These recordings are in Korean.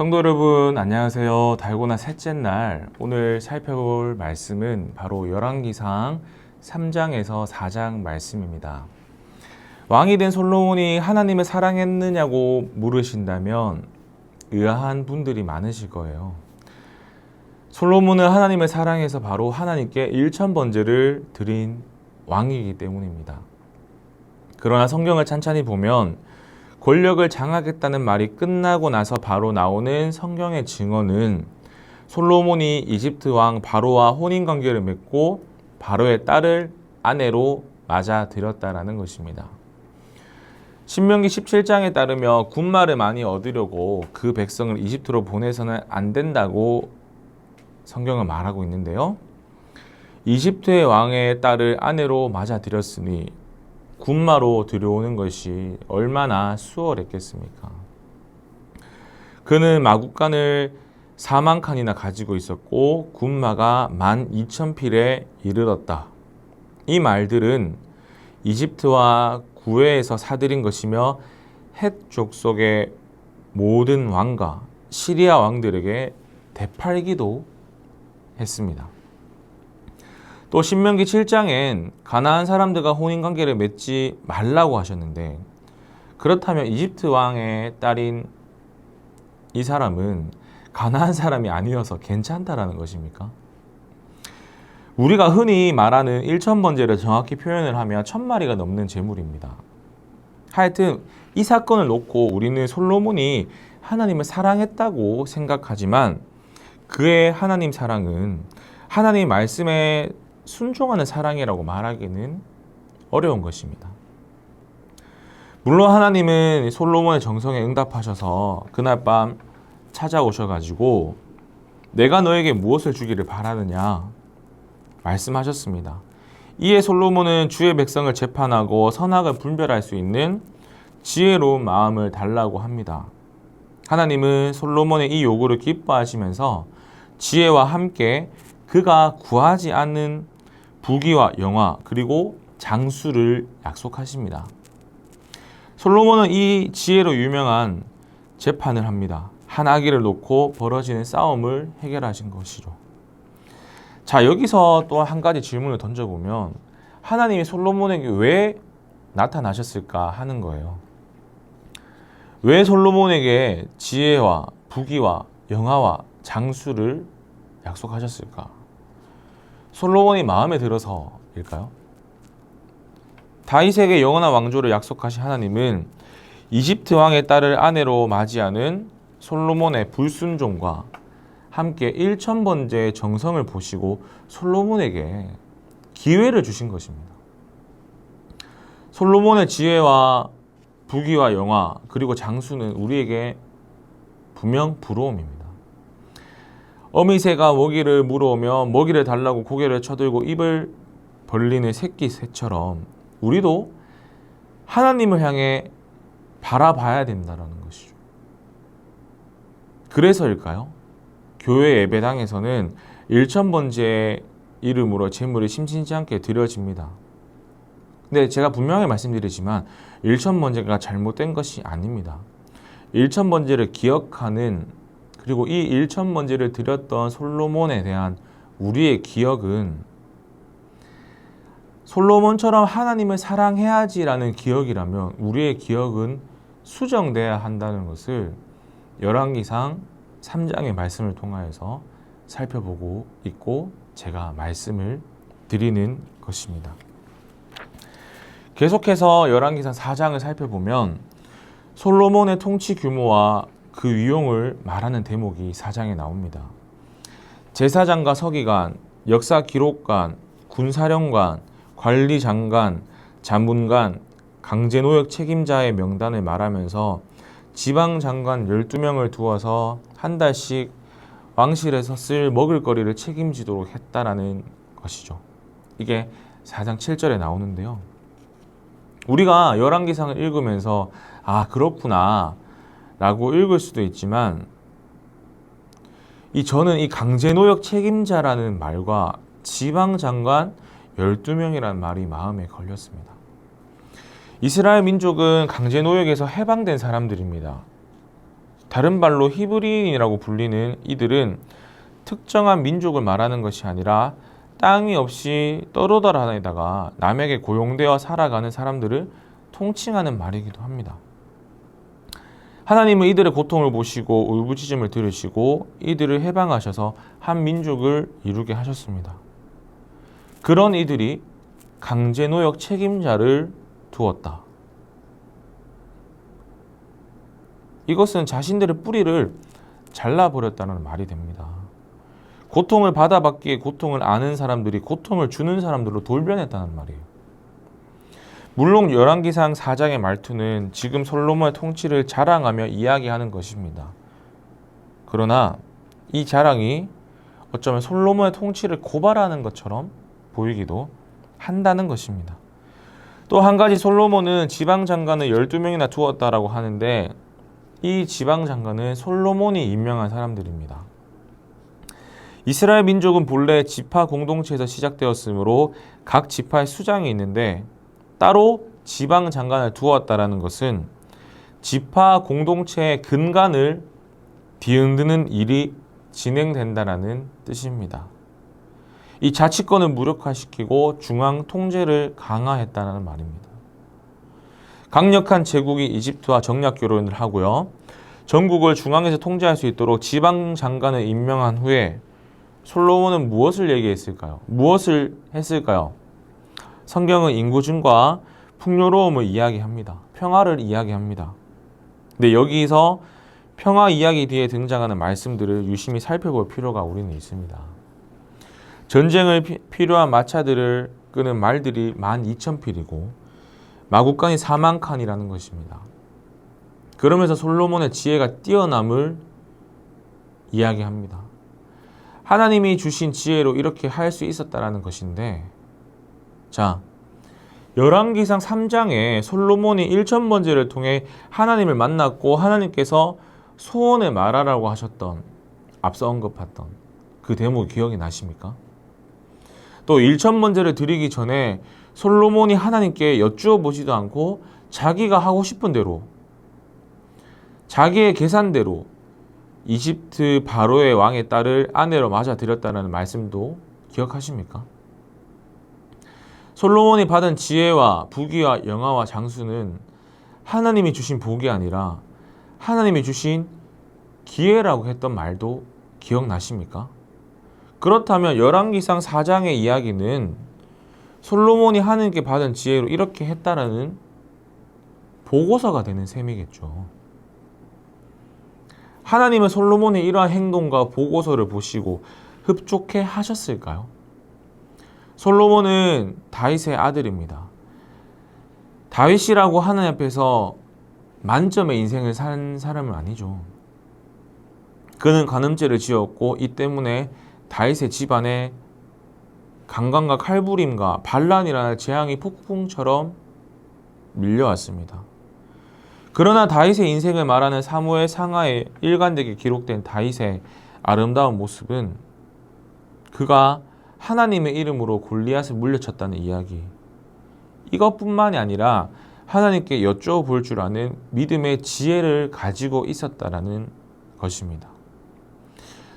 성도 여러분 안녕하세요. 달고나 셋째 날 오늘 살펴볼 말씀은 바로 열왕기상 3장에서 4장 말씀입니다. 왕이 된 솔로몬이 하나님을 사랑했느냐고 물으신다면 의아한 분들이 많으실 거예요. 솔로몬은 하나님을 사랑해서 바로 하나님께 일천번제를 드린 왕이기 때문입니다. 그러나 성경을 찬찬히 보면 권력을 장악했다는 말이 끝나고 나서 바로 나오는 성경의 증언은 솔로몬이 이집트 왕 바로와 혼인관계를 맺고 바로의 딸을 아내로 맞아들였다라는 것입니다. 신명기 17장에 따르며 군마를 많이 얻으려고 그 백성을 이집트로 보내서는 안 된다고 성경은 말하고 있는데요. 이집트의 왕의 딸을 아내로 맞아들였으니 군마로 들여오는 것이 얼마나 수월했겠습니까? 그는 마국간을 4만 칸이나 가지고 있었고 군마가 12,000필에 이르렀다. 이 말들은 이집트와 구외에서 사들인 것이며 헷 족속의 모든 왕과 시리아 왕들에게 되팔기도 했습니다. 또 신명기 7장엔 가나안 사람들과 혼인관계를 맺지 말라고 하셨는데, 그렇다면 이집트 왕의 딸인 이 사람은 가나안 사람이 아니어서 괜찮다라는 것입니까? 우리가 흔히 말하는 일천번제를 정확히 표현을 하면 1000마리가 넘는 제물입니다. 하여튼 이 사건을 놓고 우리는 솔로몬이 하나님을 사랑했다고 생각하지만 그의 하나님 사랑은 하나님 말씀에 순종하는 사랑이라고 말하기는 어려운 것입니다. 물론 하나님은 솔로몬의 정성에 응답하셔서 그날 밤 찾아오셔가지고 내가 너에게 무엇을 주기를 바라느냐 말씀하셨습니다. 이에 솔로몬은 주의 백성을 재판하고 선악을 분별할 수 있는 지혜로운 마음을 달라고 합니다. 하나님은 솔로몬의 이 요구를 기뻐하시면서 지혜와 함께 그가 구하지 않는 부귀와 영화 그리고 장수를 약속하십니다. 솔로몬은 이 지혜로 유명한 재판을 합니다. 한 아기를 놓고 벌어지는 싸움을 해결하신 것이죠. 자, 여기서 또 한 가지 질문을 던져보면 하나님이 솔로몬에게 왜 나타나셨을까 하는 거예요. 왜 솔로몬에게 지혜와 부귀와 영화와 장수를 약속하셨을까? 솔로몬이 마음에 들어서일까요? 다윗에게 영원한 왕조를 약속하신 하나님은 이집트 왕의 딸을 아내로 맞이하는 솔로몬의 불순종과 함께 일천번제의 정성을 보시고 솔로몬에게 기회를 주신 것입니다. 솔로몬의 지혜와 부귀와 영화 그리고 장수는 우리에게 분명 부러움입니다. 어미새가 먹이를 물어오며 먹이를 달라고 고개를 쳐들고 입을 벌리는 새끼 새처럼 우리도 하나님을 향해 바라봐야 된다는 것이죠. 그래서일까요? 교회 예배당에서는 일천번제의 이름으로 제물이 심심치 않게 드려집니다. 근데 제가 분명히 말씀드리지만 일천번제가 잘못된 것이 아닙니다. 일천번제를 기억하는 그리고 이 일천번제를 드렸던 솔로몬에 대한 우리의 기억은 솔로몬처럼 하나님을 사랑해야지라는 기억이라면 우리의 기억은 수정돼야 한다는 것을 열왕기상 3장의 말씀을 통하여서 살펴보고 있고 제가 말씀을 드리는 것입니다. 계속해서 열왕기상 4장을 살펴보면 솔로몬의 통치 규모와 그 위용을 말하는 대목이 4장에 나옵니다. 제사장과 서기관, 역사기록관, 군사령관, 관리장관, 자문관, 강제노역 책임자의 명단을 말하면서 지방장관 12명을 두어서 한 달씩 왕실에서 쓸 먹을거리를 책임지도록 했다라는 것이죠. 이게 4장 7절에 나오는데요. 우리가 열왕기상을 읽으면서 아 그렇구나 라고 읽을 수도 있지만 저는 이 강제노역 책임자라는 말과 지방장관 12명이라는 말이 마음에 걸렸습니다. 이스라엘 민족은 강제노역에서 해방된 사람들입니다. 다른 말로 히브리인이라고 불리는 이들은 특정한 민족을 말하는 것이 아니라 땅이 없이 떠돌아다니다가 남에게 고용되어 살아가는 사람들을 통칭하는 말이기도 합니다. 하나님은 이들의 고통을 보시고 울부짖음을 들으시고 이들을 해방하셔서 한 민족을 이루게 하셨습니다. 그런 이들이 강제노역 책임자를 두었다. 이것은 자신들의 뿌리를 잘라버렸다는 말이 됩니다. 고통을 받아봤기에 고통을 아는 사람들이 고통을 주는 사람들로 돌변했다는 말이에요. 물론 열왕기상 4장의 말투는 지금 솔로몬의 통치를 자랑하며 이야기하는 것입니다. 그러나 이 자랑이 어쩌면 솔로몬의 통치를 고발하는 것처럼 보이기도 한다는 것입니다. 또 한 가지 솔로몬은 지방장관을 12명이나 두었다라고 하는데 이 지방장관은 솔로몬이 임명한 사람들입니다. 이스라엘 민족은 본래 지파 공동체에서 시작되었으므로 각 지파의 수장이 있는데 따로 지방장관을 두었다라는 것은 지파 공동체의 근간을 뒤흔드는 일이 진행된다라는 뜻입니다. 이 자치권을 무력화시키고 중앙 통제를 강화했다는 말입니다. 강력한 제국이 이집트와 정략 교류를 하고요. 전국을 중앙에서 통제할 수 있도록 지방 장관을 임명한 후에 솔로몬은 무엇을 얘기했을까요? 무엇을 했을까요? 성경은 인구 증과 풍요로움을 이야기합니다. 평화를 이야기합니다. 근데 여기서 평화 이야기 뒤에 등장하는 말씀들을 유심히 살펴볼 필요가 우리는 있습니다. 전쟁을 필요한 마차들을 끄는 말들이 12,000필이고 마구간이 40,000칸이라는 것입니다. 그러면서 솔로몬의 지혜가 뛰어남을 이야기합니다. 하나님이 주신 지혜로 이렇게 할 수 있었다라는 것인데, 자, 열왕기상 3장에 솔로몬이 1,000번제를 통해 하나님을 만났고 하나님께서 소원을 말하라고 하셨던, 앞서 언급했던 그 대목 기억이 나십니까? 또 1,000번제를 드리기 전에 솔로몬이 하나님께 여쭈어 보지도 않고 자기가 하고 싶은 대로, 자기의 계산대로 이집트 바로의 왕의 딸을 아내로 맞아들였다는 말씀도 기억하십니까? 솔로몬이 받은 지혜와 부귀와 영화와 장수는 하나님이 주신 복이 아니라 하나님이 주신 기회라고 했던 말도 기억나십니까? 그렇다면 열왕기상 4장의 이야기는 솔로몬이 하나님께 받은 지혜로 이렇게 했다라는 보고서가 되는 셈이겠죠. 하나님은 솔로몬의 이러한 행동과 보고서를 보시고 흡족해 하셨을까요? 솔로몬은 다윗의 아들입니다. 다윗이라고 하나님 앞에서 만점의 인생을 산 사람은 아니죠. 그는 간음죄를 지었고 이 때문에 다윗의 집안에 강간과 칼부림과 반란이라는 재앙이 폭풍처럼 밀려왔습니다. 그러나 다윗의 인생을 말하는 사무엘 상하에 일관되게 기록된 다윗의 아름다운 모습은 그가 하나님의 이름으로 골리앗을 물리쳤다는 이야기, 이것뿐만이 아니라 하나님께 여쭤볼 줄 아는 믿음의 지혜를 가지고 있었다라는 것입니다.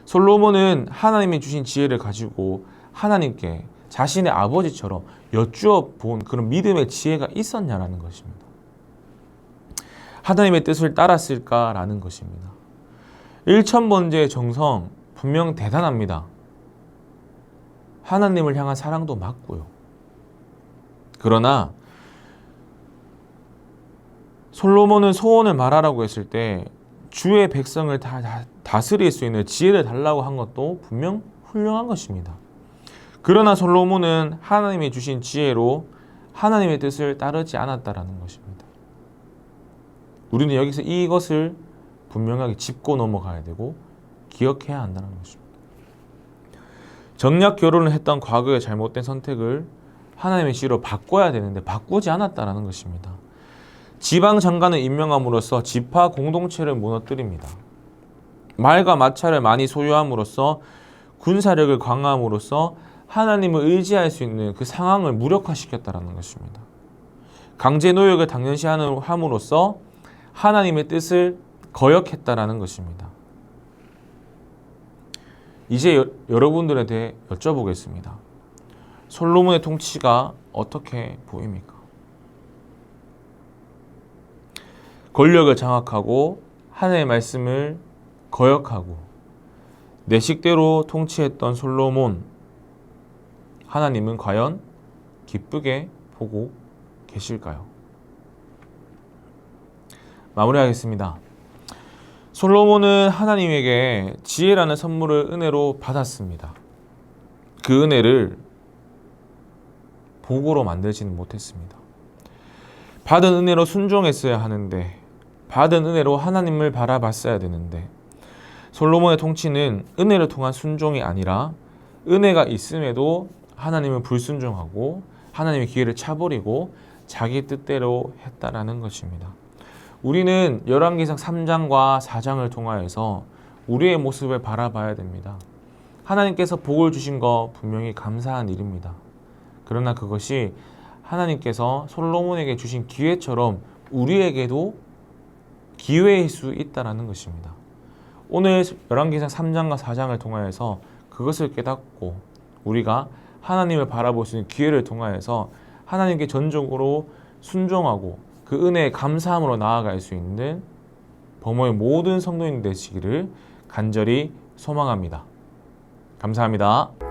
솔로몬은 하나님이 주신 지혜를 가지고 하나님께 자신의 아버지처럼 여쭈어 본 그런 믿음의 지혜가 있었냐라는 것입니다. 하나님의 뜻을 따랐을까라는 것입니다. 1,000번제의 정성 분명 대단합니다. 하나님을 향한 사랑도 맞고요. 그러나 솔로몬은 소원을 말하라고 했을 때 주의 백성을 다스릴 수 있는 지혜를 달라고 한 것도 분명 훌륭한 것입니다. 그러나 솔로몬은 하나님이 주신 지혜로 하나님의 뜻을 따르지 않았다라는 것입니다. 우리는 여기서 이것을 분명하게 짚고 넘어가야 되고 기억해야 한다는 것입니다. 정략 결혼을 했던 과거의 잘못된 선택을 하나님의 지혜로 바꿔야 되는데 바꾸지 않았다는 것입니다. 지방 장관을 임명함으로써 지파 공동체를 무너뜨립니다. 말과 마차를 많이 소유함으로써 군사력을 강화함으로써 하나님을 의지할 수 있는 그 상황을 무력화시켰다는 것입니다. 강제 노역을 당연시함으로써 하나님의 뜻을 거역했다라는 것입니다. 이제 여러분들에 대해 여쭤보겠습니다. 솔로몬의 통치가 어떻게 보입니까? 권력을 장악하고 하나님의 말씀을 거역하고 내 식대로 통치했던 솔로몬, 하나님은 과연 기쁘게 보고 계실까요? 마무리하겠습니다. 솔로몬은 하나님에게 지혜라는 선물을 은혜로 받았습니다. 그 은혜를 복으로 만들지는 못했습니다. 받은 은혜로 순종했어야 하는데, 받은 은혜로 하나님을 바라봤어야 되는데, 솔로몬의 통치는 은혜를 통한 순종이 아니라 은혜가 있음에도 하나님을 불순종하고 하나님의 기회를 차버리고 자기 뜻대로 했다라는 것입니다. 우리는 열왕기상 3장과 4장을 통하여서 우리의 모습을 바라봐야 됩니다. 하나님께서 복을 주신 거 분명히 감사한 일입니다. 그러나 그것이 하나님께서 솔로몬에게 주신 기회처럼 우리에게도 기회일 수 있다는 것입니다. 오늘 열왕기상 3장과 4장을 통하여서 그것을 깨닫고 우리가 하나님을 바라볼 수 있는 기회를 통하여서 하나님께 전적으로 순종하고 그 은혜에 감사함으로 나아갈 수 있는 범어의 모든 성도인 되시기를 간절히 소망합니다. 감사합니다.